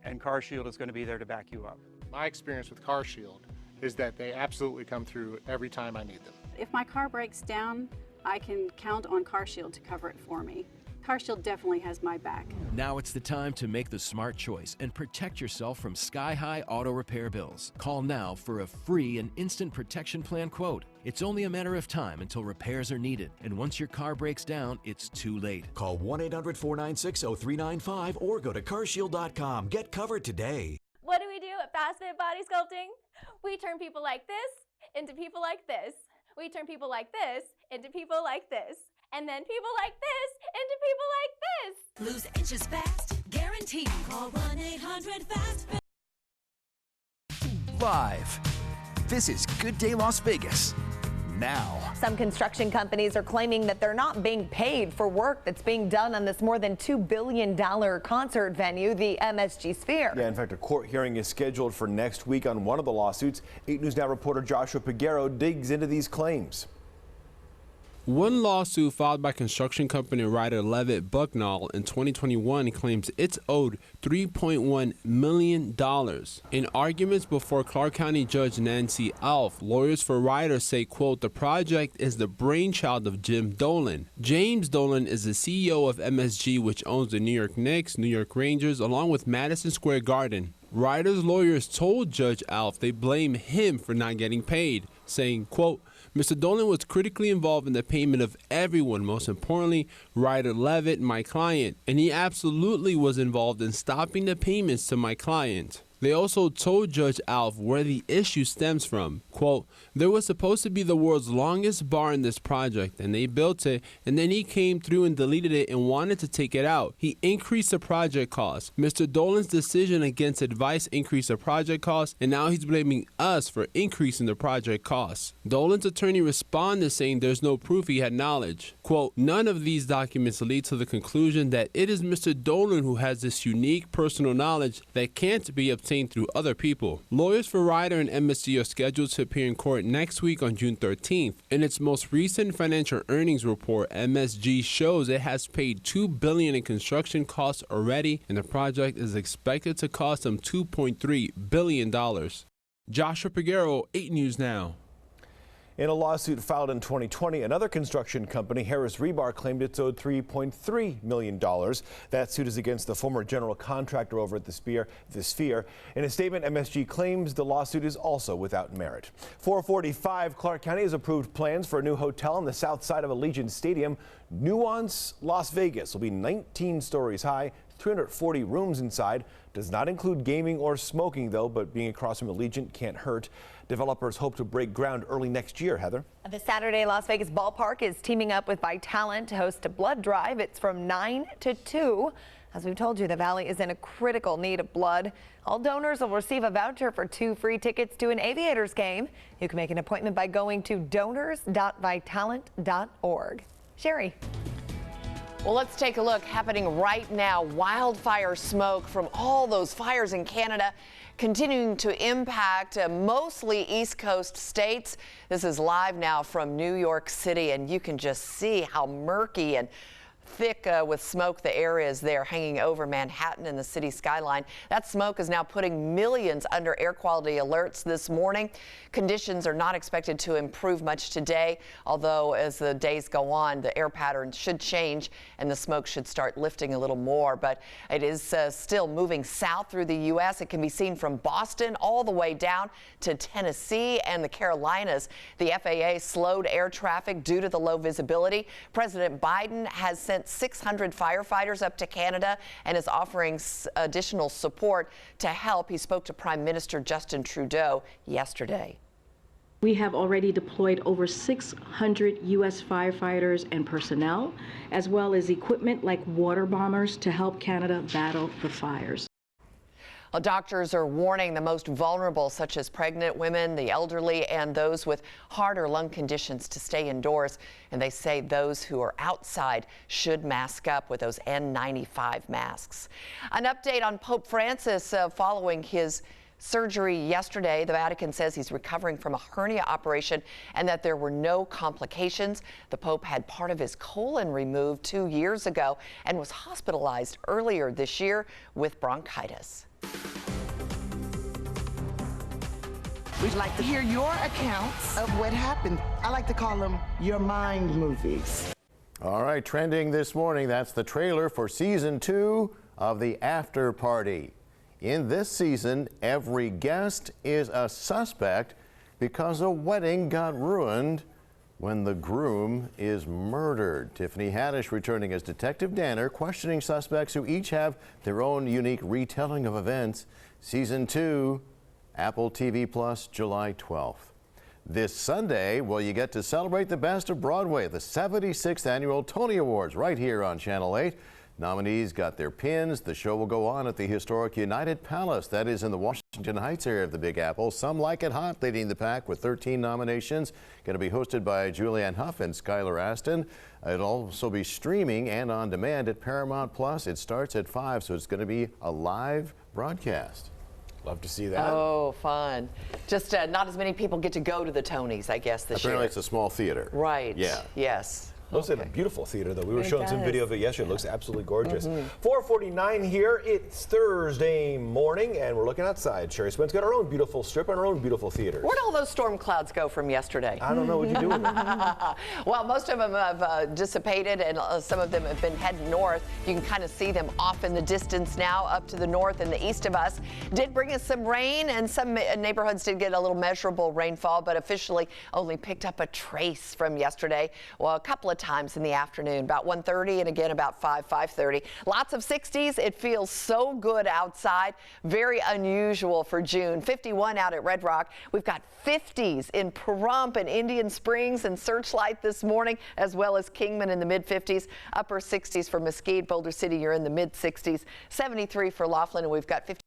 and CarShield is going to be there to back you up. My experience with CarShield is that they absolutely come through every time I need them. If my car breaks down, I can count on CarShield to cover it for me. CarShield definitely has my back. Now it's the time to make the smart choice and protect yourself from sky-high auto repair bills. Call now for a free and instant protection plan quote. It's only a matter of time until repairs are needed, and once your car breaks down, it's too late. Call 1-800-496-0395 or go to carshield.com. Get covered today. What do we do at Fast Fit Body Sculpting? We turn people like this into people like this. We turn people like this into people like this. And then people like this into people like this. Lose inches fast, guaranteed. Call 1-800-FAST. Live. This is Good Day Las Vegas. now. Some construction companies are claiming that they're not being paid for work that's being done on this more than $2 billion concert venue, the MSG Sphere. Yeah, in fact, a court hearing is scheduled for next week on one of the lawsuits. 8 News Now reporter Joshua Piguero digs into these claims. One lawsuit filed by construction company Ryder Levitt Bucknall in 2021 claims it's owed $3.1 million. In arguments before Clark County Judge Nancy Alf, lawyers for Ryder say, quote, the project is the brainchild of Jim Dolan. James Dolan is the CEO of MSG, which owns the New York Knicks, New York Rangers, along with Madison Square Garden. Ryder's lawyers told Judge Alf they blame him for not getting paid, saying, quote, Mr. Dolan was critically involved in the payment of everyone, most importantly, Ryder Levitt, my client, and he absolutely was involved in stopping the payments to my client. They also told Judge Alf where the issue stems from. Quote, there was supposed to be the world's longest bar in this project, and they built it, and then he came through and deleted it and wanted to take it out. He increased the project cost. Mr. Dolan's decision against advice increased the project cost, and now he's blaming us for increasing the project costs. Dolan's attorney responded saying there's no proof he had knowledge. Quote, none of these documents lead to the conclusion that it is Mr. Dolan who has this unique personal knowledge that can't be obtained through other people. Lawyers for Ryder and MSG are scheduled to appear in court next week on June 13th. In its most recent financial earnings report, MSG shows it has paid $2 billion in construction costs already, and the project is expected to cost them $2.3 billion. Joshua Piguero, 8 News Now. In a lawsuit filed in 2020, another construction company, Harris Rebar, claimed it's owed $3.3 million. That suit is against the former general contractor over at the Sphere. In a statement, MSG claims the lawsuit is also without merit. 445, Clark County has approved plans for a new hotel on the south side of Allegiant Stadium. Nuance Las Vegas will be 19 stories high, 340 rooms inside. Does not include gaming or smoking, though, but being across from Allegiant can't hurt. Developers hope to break ground early next year, Heather. The Saturday Las Vegas Ballpark is teaming up with Vitalant to host a blood drive. It's from 9 to 2. As we've told you, the Valley is in a critical need of blood. All donors will receive a voucher for 2 free tickets to an Aviators game. You can make an appointment by going to donors.vitalant.org. Sherry. Well, let's take a look. Happening right now, wildfire smoke from all those fires in Canada continuing to impact mostly East Coast states. This is live now from New York City, and you can just see how murky and thick with smoke the area is there, hanging over Manhattan and the city skyline. That smoke is now putting millions under air quality alerts this morning. Conditions are not expected to improve much today, although as the days go on, the air pattern should change and the smoke should start lifting a little more. But it is still moving south through the U.S. It can be seen from Boston all the way down to Tennessee and the Carolinas. The FAA slowed air traffic due to the low visibility. President Biden has sent 600 firefighters up to Canada and is offering additional support to help. He spoke to Prime Minister Justin Trudeau yesterday. We have already deployed over 600 U.S. firefighters and personnel, as well as equipment like water bombers to help Canada battle the fires. Well, doctors are warning the most vulnerable, such as pregnant women, the elderly, and those with heart or lung conditions to stay indoors. And they say those who are outside should mask up with those N95 masks. An update on Pope Francis following his surgery yesterday. The Vatican says he's recovering from a hernia operation and that there were no complications. The Pope had part of his colon removed 2 years ago and was hospitalized earlier this year with bronchitis. We'd like to hear your accounts of what happened. I like to call them your mind movies. All right, trending this morning, that's the trailer for season 2 of The After Party. In this season, every guest is a suspect because a wedding got ruined when the groom is murdered. Tiffany Haddish returning as Detective Danner, questioning suspects who each have their own unique retelling of events. Season 2, Apple TV Plus, July 12th. This Sunday, well, you get to celebrate the best of Broadway, the 76th Annual Tony Awards, right here on Channel 8. Nominees got their pins. The show will go on at the historic United Palace. That is in the Washington Heights area of the Big Apple. Some Like It Hot leading the pack with 13 nominations. Going to be hosted by Julianne Hough and Skylar Astin. It'll also be streaming and on demand at Paramount Plus. It starts at 5, so it's going to be a live broadcast. Love to see that. Oh, fun. Just not as many people get to go to the Tonys, I guess, this year. Apparently it's a small theater. Right. Yeah. Yes. Looks like a beautiful theater, though. We were It showing some does. video of it yesterday. It looks absolutely gorgeous. 4:49 here. It's Thursday morning, and we're looking outside. Sherry Spence got our own beautiful strip and our own beautiful theaters. Where'd all those storm clouds go from yesterday? I don't know what you do with them. Well, most of them have dissipated, and some of them have been heading north. You can kind of see them off in the distance now, up to the north and the east of us. Did bring us some rain, and some neighborhoods did get a little measurable rainfall, but officially only picked up a trace from yesterday. Well, a couple of times in the afternoon, about 1:30 and again about 5:30. Lots of 60s. It feels so good outside. Very unusual for June. 51 out at Red Rock. We've got 50s in Pahrump and Indian Springs and Searchlight this morning, as well as Kingman in the mid-50s. Upper 60s for Mesquite. Boulder City, you're in the mid-60s. 73 for Laughlin, and we've got 50.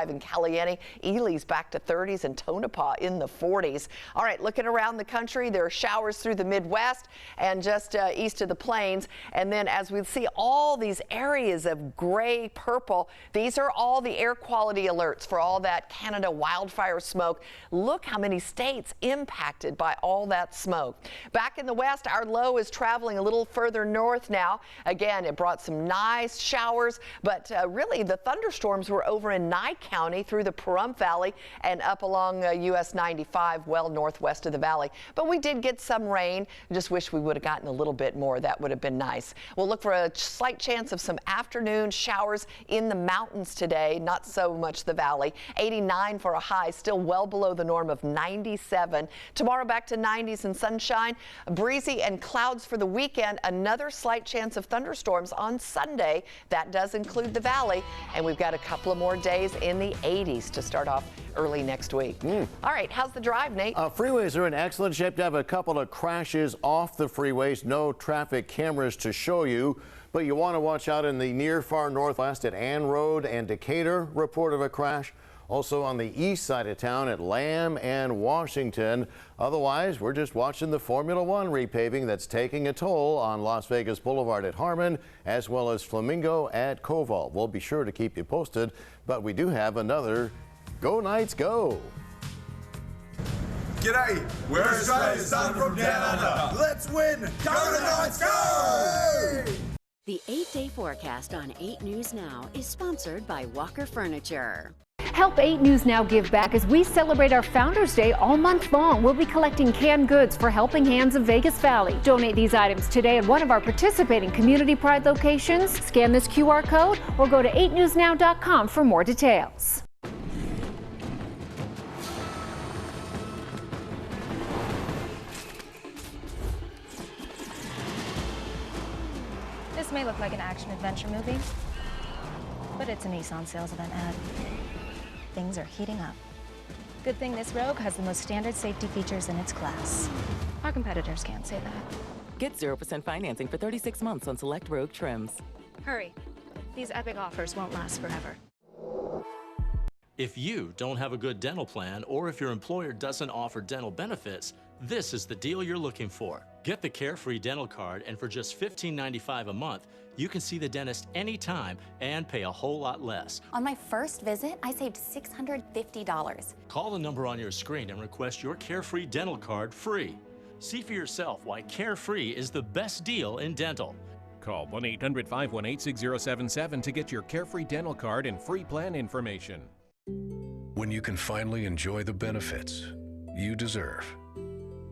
In Caliente, Ely's back to 30s, and Tonopah in the 40s. All right, looking around the country, there are showers through the Midwest and just east of the plains. And then as we see all these areas of gray purple, these are all the air quality alerts for all that Canada wildfire smoke. Look how many states impacted by all that smoke. Back in the west, our low is traveling a little further north now. Again, it brought some nice showers, but really the thunderstorms were over in Nye County through the Pahrump Valley and up along US 95, well northwest of the valley. But we did get some rain. Just wish we would have gotten a little bit more. That would have been nice. We'll look for a slight chance of some afternoon showers in the mountains today, not so much the valley. 89 for a high, still well below the norm of 97. Tomorrow back to 90s and sunshine. Breezy and clouds for the weekend. Another slight chance of thunderstorms on Sunday. That does include the valley. And we've got a couple of more days in the 80s to start off early next week. All right, how's the drive, Nate? Freeways are in excellent shape to have a couple of crashes off the freeways. No traffic cameras to show you, but you want to watch out in the near far northwest at Ann Road and Decatur. Report of a crash. Also on the east side of town at Lamb and Washington. Otherwise, we're just watching the Formula One repaving that's taking a toll on Las Vegas Boulevard at Harmon, as well as Flamingo at Koval. We'll be sure to keep you posted, but we do have another Go Knights Go. G'day, we're Australia's son from down under. Let's win! Go the Knights, go! The 8-day forecast on 8 News Now is sponsored by Walker Furniture. Help 8 News Now give back as we celebrate our Founders Day all month long. We'll be collecting canned goods for Helping Hands of Vegas Valley. Donate these items today at one of our participating Community Pride locations. Scan this QR code or go to 8newsnow.com for more details. This may look like an action-adventure movie, but it's a Nissan sales event ad. Things are heating up. Good thing this Rogue has the most standard safety features in its class. Our competitors can't say that. Get 0% financing for 36 months on select Rogue trims. Hurry. These epic offers won't last forever. If you don't have a good dental plan, or if your employer doesn't offer dental benefits, this is the deal you're looking for. Get the Carefree Dental Card, and for just $15.95 a month, you can see the dentist anytime and pay a whole lot less. On my first visit, I saved $650. Call the number on your screen and request your Carefree Dental Card free. See for yourself why Carefree is the best deal in dental. Call 1-800-518-6077 to get your Carefree Dental Card and free plan information. When you can finally enjoy the benefits you deserve.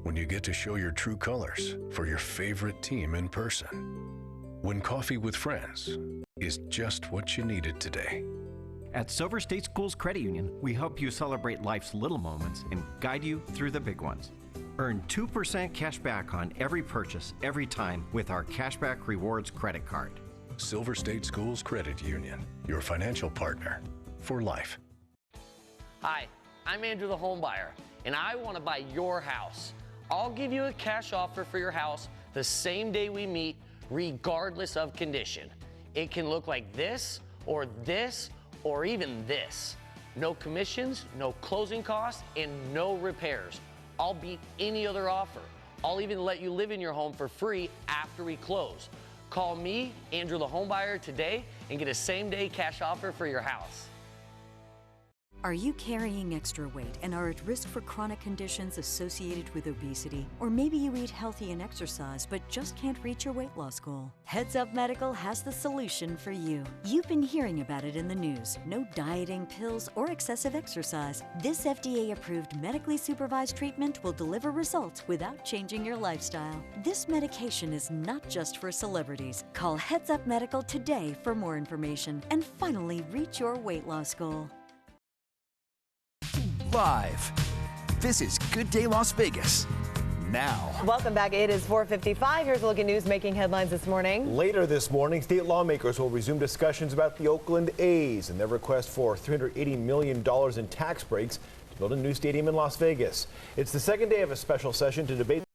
When you get to show your true colors for your favorite team in person. When coffee with friends is just what you needed today. At Silver State Schools Credit Union, we help you celebrate life's little moments and guide you through the big ones. Earn 2% cash back on every purchase, every time with our Cashback Rewards credit card. Silver State Schools Credit Union, your financial partner for life. Hi, I'm Andrew the home buyer, and I want to buy your house. I'll give you a cash offer for your house the same day we meet, regardless of condition. It can look like this, or even this. No commissions, no closing costs, and no repairs. I'll beat any other offer. I'll even let you live in your home for free after we close. Call me, Andrew the home buyer, today and get a same-day cash offer for your house. Are you carrying extra weight and are at risk for chronic conditions associated with obesity? Or maybe you eat healthy and exercise but just can't reach your weight loss goal? Heads Up Medical has the solution for you. You've been hearing about it in the news. No dieting, pills, or excessive exercise. This FDA-approved medically supervised treatment will deliver results without changing your lifestyle. This medication is not just for celebrities. Call Heads Up Medical today for more information and finally reach your weight loss goal. Live. This is Good Day Las Vegas. Now. Welcome back. It is 4:55. Here's a look at news making headlines this morning. Later this morning, state lawmakers will resume discussions about the Oakland A's and their request for $380 million in tax breaks to build a new stadium in Las Vegas. It's the second day of a special session to debate